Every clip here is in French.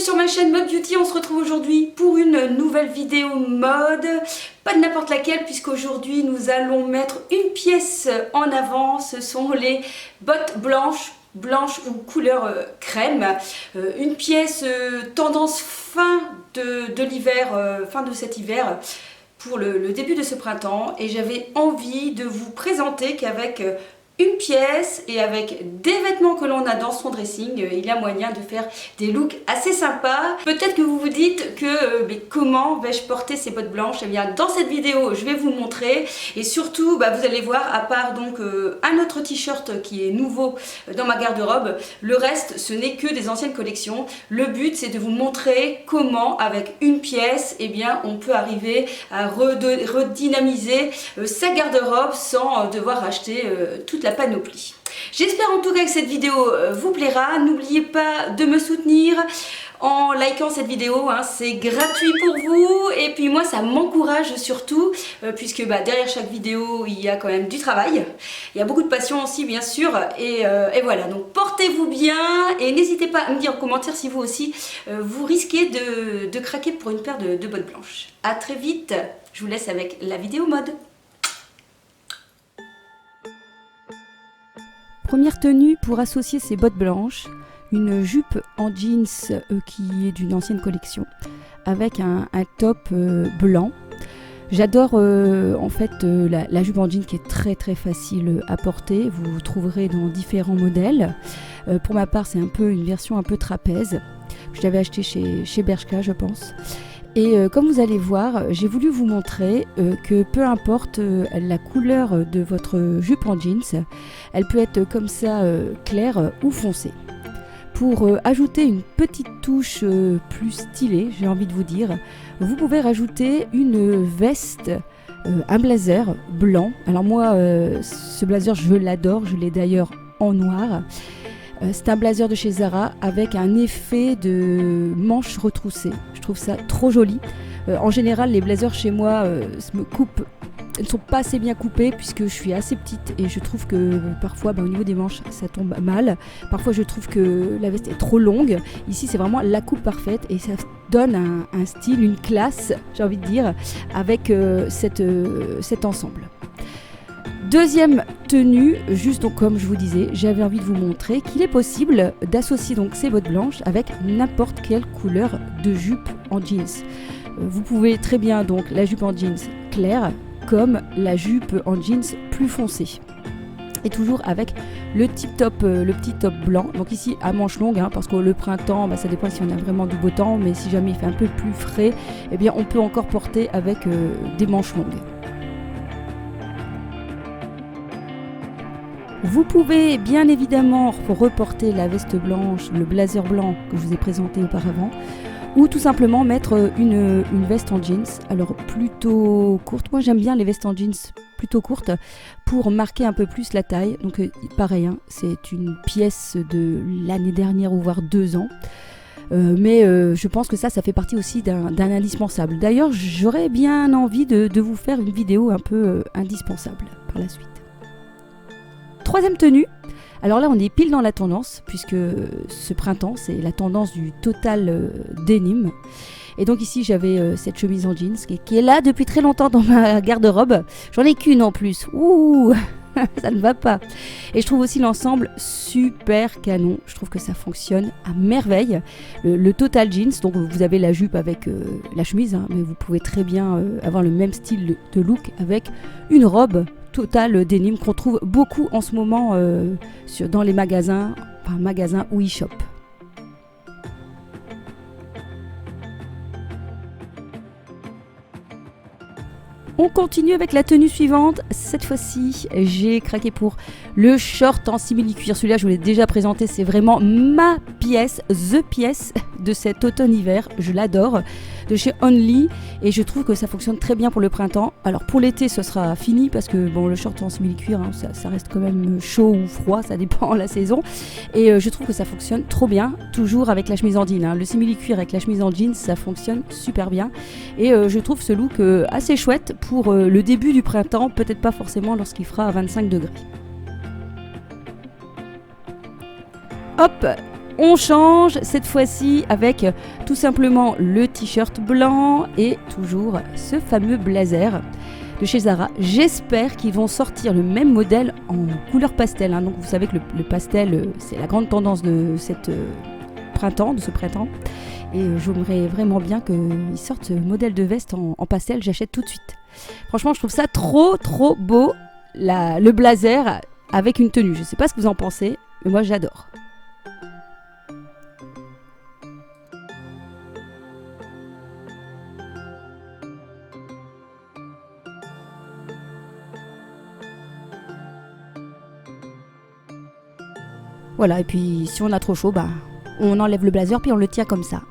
sur ma chaîne Mode Beauty, on se retrouve aujourd'hui pour une nouvelle vidéo mode. Pas de n'importe laquelle puisqu'aujourd'hui nous allons mettre une pièce en avant, ce sont les bottes blanches ou couleur crème. Une pièce tendance fin de l'hiver, fin de cet hiver pour le début de ce printemps. Et j'avais envie de vous présenter qu'avec une pièce et avec des vêtements que l'on a dans son dressing, il y a moyen de faire des looks assez sympas. Peut-être que vous vous dites que mais comment vais-je porter ces bottes blanches? Eh bien dans cette vidéo je vais vous montrer et surtout vous allez voir, à part donc un autre t-shirt qui est nouveau dans ma garde-robe, le reste ce n'est que des anciennes collections. Le but c'est de vous montrer comment avec une pièce on peut arriver à redynamiser sa garde-robe sans devoir acheter toute la panoplie. J'espère en tout cas que cette vidéo vous plaira. N'oubliez pas de me soutenir en likant cette vidéo, c'est gratuit pour vous et puis moi ça m'encourage surtout puisque derrière chaque vidéo il y a quand même du travail, il y a beaucoup de passion aussi bien sûr et voilà, donc portez-vous bien et n'hésitez pas à me dire en commentaire si vous aussi vous risquez de craquer pour une paire de bottes blanches. A très vite, je vous laisse avec la vidéo mode. Première tenue pour associer ces bottes blanches, une jupe en jeans qui est d'une ancienne collection avec un top blanc. J'adore en fait la jupe en jeans qui est très facile à porter, vous trouverez dans différents modèles. Pour ma part c'est un peu une version un peu trapèze, je l'avais acheté chez Bershka je pense. Et comme vous allez voir, j'ai voulu vous montrer que peu importe la couleur de votre jupe en jeans, elle peut être comme ça claire ou foncée. Pour ajouter une petite touche plus stylée, j'ai envie de vous dire, vous pouvez rajouter une veste, un blazer blanc. Alors moi, ce blazer je l'adore, je l'ai d'ailleurs en noir. C'est un blazer de chez Zara avec un effet de manches retroussées. Je trouve ça trop joli. En général, les blazers chez moi ne sont pas assez bien coupés puisque je suis assez petite et je trouve que parfois au niveau des manches ça tombe mal. Parfois je trouve que la veste est trop longue. Ici c'est vraiment la coupe parfaite et ça donne un style, une classe, j'ai envie de dire, avec cet ensemble. Deuxième tenue, juste donc comme je vous disais, j'avais envie de vous montrer qu'il est possible d'associer donc ces bottes blanches avec n'importe quelle couleur de jupe en jeans. Vous pouvez très bien donc la jupe en jeans claire comme la jupe en jeans plus foncée. Et toujours avec le petit top blanc, donc ici à manches longues, parce que le printemps, ça dépend si on a vraiment du beau temps, mais si jamais il fait un peu plus frais, on peut encore porter avec des manches longues. Vous pouvez bien évidemment reporter la veste blanche, le blazer blanc que je vous ai présenté auparavant, ou tout simplement mettre une veste en jeans, alors plutôt courte. Moi j'aime bien les vestes en jeans plutôt courtes pour marquer un peu plus la taille. Donc pareil, c'est une pièce de l'année dernière ou voire 2 ans. Mais je pense que ça fait partie aussi d'un indispensable. D'ailleurs j'aurais bien envie de vous faire une vidéo un peu indispensable par la suite. Troisième tenue, alors là on est pile dans la tendance puisque ce printemps c'est la tendance du total denim. Et donc ici j'avais cette chemise en jeans qui est là depuis très longtemps dans ma garde-robe. J'en ai qu'une en plus, ouh ça ne va pas. Et je trouve aussi l'ensemble super canon, je trouve que ça fonctionne à merveille. Le total jeans, donc vous avez la jupe avec la chemise, mais vous pouvez très bien avoir le même style de look avec une robe total denim qu'on trouve beaucoup en ce moment dans les magasins ou e-shop. On continue avec la tenue suivante. Cette fois-ci, j'ai craqué pour le short en simili-cuir. Celui-là, je vous l'ai déjà présenté. C'est vraiment ma pièce, the pièce de cet automne-hiver. Je l'adore. De chez Only. Et je trouve que ça fonctionne très bien pour le printemps. Alors pour l'été, ce sera fini parce que le short en simili-cuir, ça reste quand même chaud ou froid. Ça dépend de la saison. Et je trouve que ça fonctionne trop bien. Toujours avec la chemise en jean. Le simili-cuir avec la chemise en jean, ça fonctionne super bien. Et je trouve ce look assez chouette pour le début du printemps, peut-être pas forcément lorsqu'il fera 25 degrés. Hop, on change cette fois-ci avec tout simplement le t-shirt blanc et toujours ce fameux blazer de chez Zara. J'espère qu'ils vont sortir le même modèle en couleur pastel. Donc vous savez que le pastel, c'est la grande tendance de ce printemps. Et j'aimerais vraiment bien qu'ils sortent ce modèle de veste en pastel. J'achète tout de suite. Franchement, je trouve ça trop beau, le blazer avec une tenue. Je ne sais pas ce que vous en pensez, mais moi j'adore. Voilà, et puis si on a trop chaud, on enlève le blazer puis on le tient comme ça.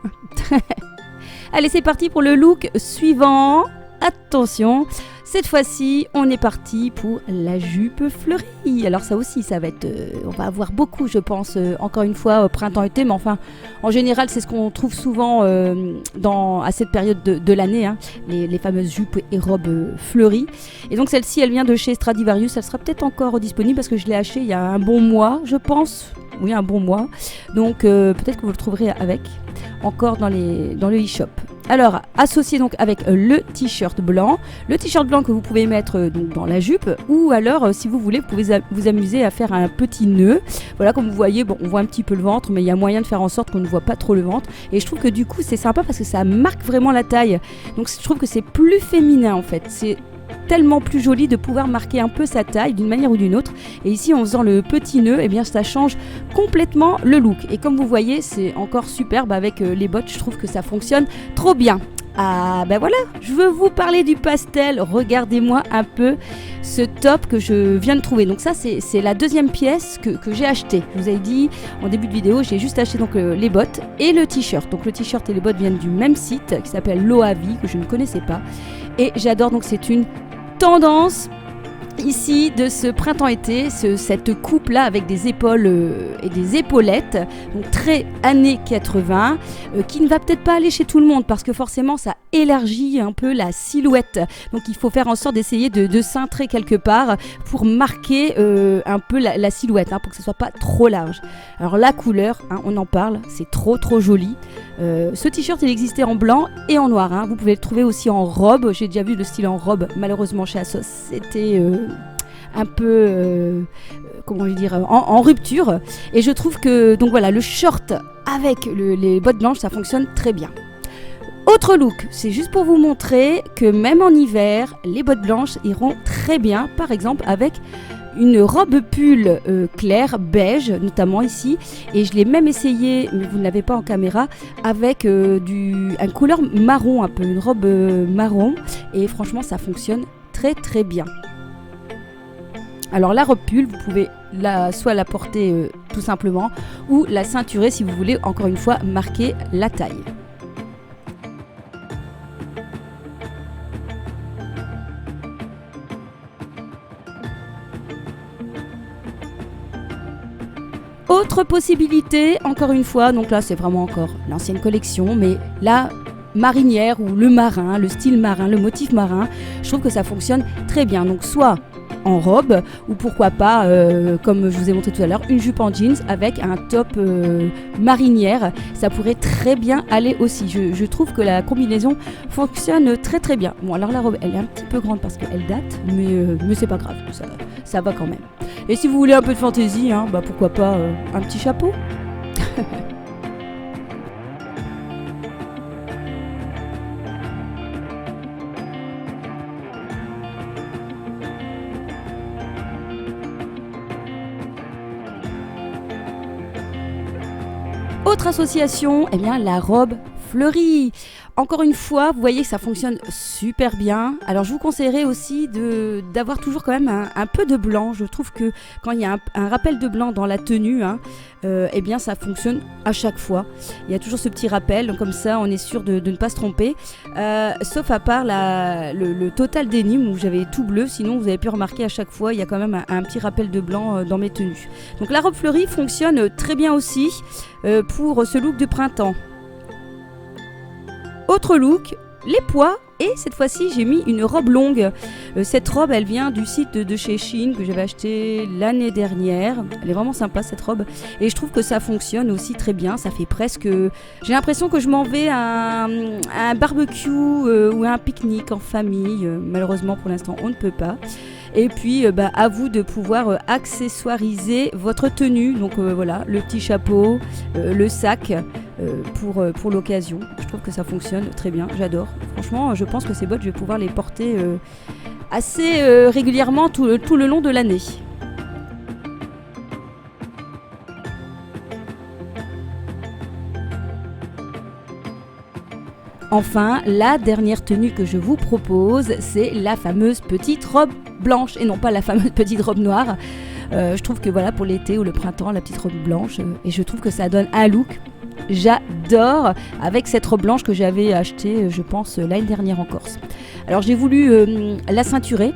Allez, c'est parti pour le look suivant. Attention, cette fois-ci, on est parti pour la jupe fleurie. Alors ça aussi, ça va être... on va avoir beaucoup, je pense, encore une fois, printemps-été. Mais enfin, en général, c'est ce qu'on trouve souvent à cette période de l'année. Les fameuses jupes et robes fleuries. Et donc celle-ci, elle vient de chez Stradivarius. Elle sera peut-être encore disponible parce que je l'ai achetée il y a un bon mois, je pense. Oui, un bon mois. Donc peut-être que vous le trouverez encore dans le e-shop. Alors, associé donc avec le t-shirt blanc. Le t-shirt blanc que vous pouvez mettre donc dans la jupe. Ou alors, si vous voulez, vous pouvez vous amuser à faire un petit nœud. Voilà, comme vous voyez, on voit un petit peu le ventre, mais il y a moyen de faire en sorte qu'on ne voit pas trop le ventre. Et je trouve que du coup, c'est sympa parce que ça marque vraiment la taille. Donc, je trouve que c'est plus féminin en fait. C'est tellement plus joli de pouvoir marquer un peu sa taille d'une manière ou d'une autre. Et ici, en faisant le petit nœud, eh bien, ça change complètement le look. Et comme vous voyez, c'est encore superbe avec les bottes. Je trouve que ça fonctionne trop bien. Ah ben voilà, je veux vous parler du pastel. Regardez-moi un peu ce top que je viens de trouver. Donc ça, c'est la deuxième pièce que j'ai achetée. Je vous avais dit en début de vidéo, j'ai juste acheté donc les bottes et le t-shirt. Donc le t-shirt et les bottes viennent du même site qui s'appelle Loavi, que je ne connaissais pas. Et j'adore, donc c'est une tendance ici de ce printemps-été, cette coupe là avec des épaules et des épaulettes, donc très années 80, qui ne va peut-être pas aller chez tout le monde parce que forcément ça élargit un peu la silhouette, donc il faut faire en sorte d'essayer de cintrer quelque part pour marquer un peu la silhouette, pour que ce soit pas trop large. Alors la couleur, on en parle, c'est trop joli. Ce t-shirt il existait en blanc et en noir, vous pouvez le trouver aussi en robe. J'ai déjà vu le style en robe, malheureusement chez Asos c'était un peu comment dire, en rupture, et je trouve que donc voilà, le short avec les bottes blanches ça fonctionne très bien. Autre look, c'est juste pour vous montrer que même en hiver les bottes blanches iront très bien, par exemple avec une robe pull claire, beige notamment ici, et je l'ai même essayé, mais vous ne l'avez pas en caméra, avec un couleur marron, un peu une robe marron, et franchement ça fonctionne très bien. Alors la robe pull, vous pouvez soit la porter tout simplement, ou la ceinturer si vous voulez encore une fois marquer la taille. Autre possibilité, encore une fois, donc là c'est vraiment encore l'ancienne collection, mais la marinière ou le marin, le style marin, le motif marin, je trouve que ça fonctionne très bien. Donc soit en robe, ou pourquoi pas, comme je vous ai montré tout à l'heure, une jupe en jeans avec un top marinière, ça pourrait très bien aller aussi. Je trouve que la combinaison fonctionne très bien. Bon, alors la robe elle est un petit peu grande parce qu'elle date, mais c'est pas grave, ça va quand même. Et si vous voulez un peu de fantaisie, pourquoi pas un petit chapeau. Autre association, la robe fleurie. Encore une fois, vous voyez que ça fonctionne super bien. Alors je vous conseillerais aussi d'avoir toujours quand même un peu de blanc. Je trouve que quand il y a un rappel de blanc dans la tenue, ça fonctionne à chaque fois. Il y a toujours ce petit rappel, donc comme ça on est sûr de ne pas se tromper. Sauf à part le total denim où j'avais tout bleu. Sinon vous avez pu remarquer à chaque fois il y a quand même un petit rappel de blanc dans mes tenues. Donc la robe fleurie fonctionne très bien aussi pour ce look de printemps. Autre look, les poids. Et cette fois-ci, j'ai mis une robe longue. Cette robe, elle vient du site de chez Shein que j'avais acheté l'année dernière. Elle est vraiment sympa cette robe. Et je trouve que ça fonctionne aussi très bien. Ça fait presque... J'ai l'impression que je m'en vais à un barbecue ou à un pique-nique en famille. Malheureusement, pour l'instant, on ne peut pas. Et puis, à vous de pouvoir accessoiriser votre tenue. Donc voilà, le petit chapeau, le sac pour l'occasion. Je trouve que ça fonctionne très bien, j'adore. Franchement, je pense que ces bottes, je vais pouvoir les porter assez régulièrement tout le long de l'année. Enfin, la dernière tenue que je vous propose, c'est la fameuse petite robe blanche et non pas la fameuse petite robe noire. Je trouve que voilà, pour l'été ou le printemps, la petite robe blanche, et je trouve que ça donne un look. J'adore avec cette robe blanche que j'avais achetée, je pense, l'année dernière en Corse. Alors j'ai voulu la ceinturer.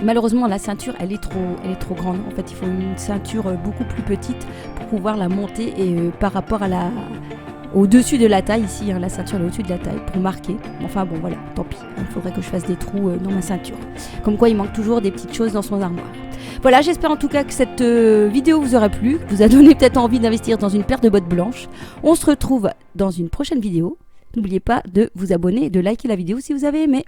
Malheureusement, la ceinture, elle est trop grande. En fait, il faut une ceinture beaucoup plus petite pour pouvoir la monter et par rapport à au-dessus de la taille, ici, hein, la ceinture est au-dessus de la taille pour marquer. Enfin bon, voilà, tant pis. Il faudrait que je fasse des trous dans ma ceinture. Comme quoi, il manque toujours des petites choses dans son armoire. Voilà, j'espère en tout cas que cette vidéo vous aura plu, vous a donné peut-être envie d'investir dans une paire de bottes blanches. On se retrouve dans une prochaine vidéo. N'oubliez pas de vous abonner et de liker la vidéo si vous avez aimé.